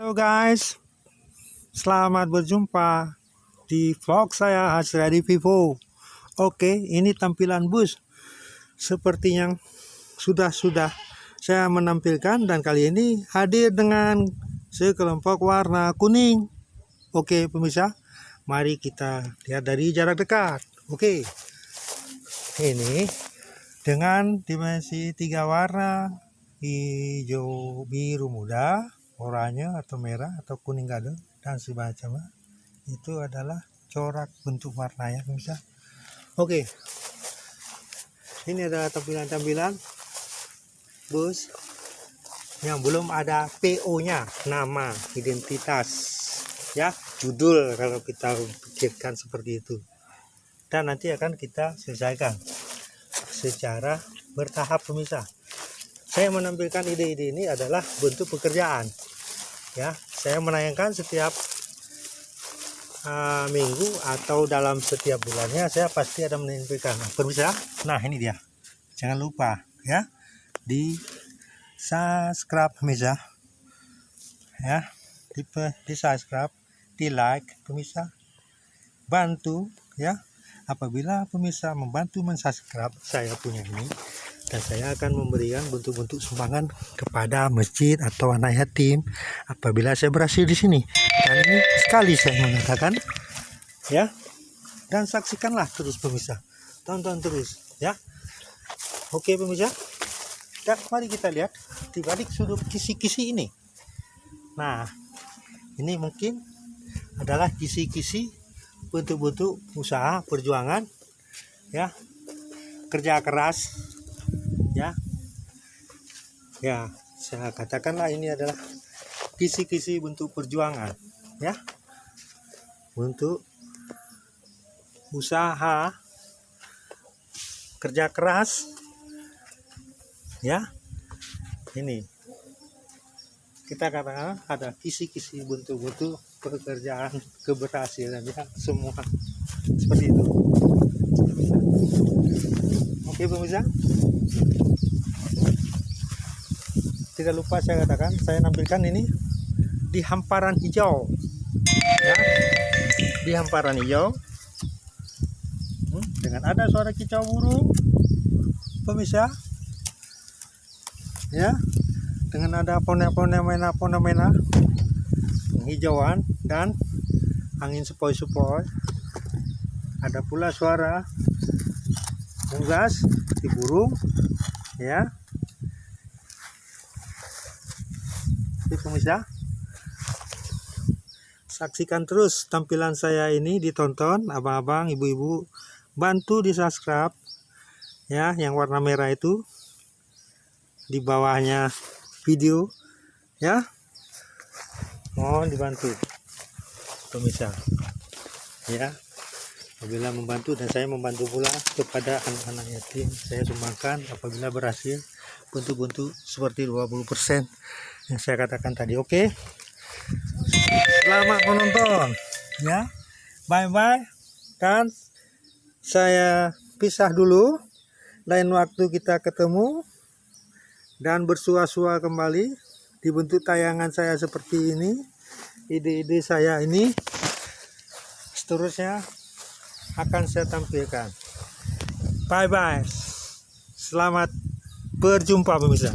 Halo guys, selamat berjumpa di vlog saya Hasriadi Vivo. Oke, ini tampilan bus seperti yang sudah saya menampilkan, dan kali ini hadir dengan sekelompok warna kuning. Oke pemirsa, mari kita lihat dari jarak dekat. Oke, ini dengan dimensi 3 warna, hijau, biru muda, oranye atau merah atau kuning gado dan semacamnya. Itu adalah corak bentuk warnanya pemirsa. Oke, ini adalah tampilan bus yang belum ada PO nya, nama, identitas, ya, judul kalau kita pikirkan seperti itu. Dan nanti akan kita selesaikan secara bertahap pemirsa. Saya menampilkan ide-ide ini adalah bentuk pekerjaan, ya. Saya menayangkan setiap minggu atau dalam setiap bulannya saya pasti ada menampilkan. Nah, pemirsa, nah ini dia. Jangan lupa ya di subscribe pemirsa, ya, di subscribe, di like pemirsa, bantu ya. Apabila pemirsa membantu mensubscribe saya punya ini, dan saya akan memberikan bentuk-bentuk sumbangan kepada masjid atau anak yatim apabila saya berhasil di sini. Dan ini sekali saya mengatakan, ya. Dan saksikanlah terus pemirsa, tonton terus ya. Oke pemirsa, dan mari kita lihat di balik sudut kisi-kisi ini. Nah, ini mungkin adalah kisi-kisi bentuk-bentuk usaha perjuangan, ya, kerja keras, ya, saya katakanlah ini adalah kisi-kisi bentuk perjuangan, ya, untuk usaha kerja keras, ya. Ini kita katakan ada kisi-kisi bentuk-bentuk pekerjaan keberhasilan, ya, semua seperti itu. Oke pemirsa, tidak lupa saya katakan, saya nampilkan ini di hamparan hijau, ya, di hamparan hijau, dengan ada suara kicau burung pemirsa, ya, dengan ada fenomena penghijauan dan angin sepoi-sepoi. Ada pula suara unggas di burung, ya. Oke pemirsa, saksikan terus tampilan saya ini, ditonton abang-abang, ibu-ibu, bantu di subscribe ya, yang warna merah itu di bawahnya video, ya, mohon dibantu pemirsa, ya. Apabila membantu, dan saya membantu pula kepada anak-anak yatim, saya sumbangkan apabila berhasil bentuk-bentuk seperti 20% yang saya katakan tadi. Oke, selamat menonton ya, bye bye, dan saya pisah dulu. Lain waktu kita ketemu dan bersua-sua kembali di bentuk tayangan saya seperti ini. Ide-ide saya ini seterusnya akan saya tampilkan. Bye bye, selamat berjumpa pemirsa.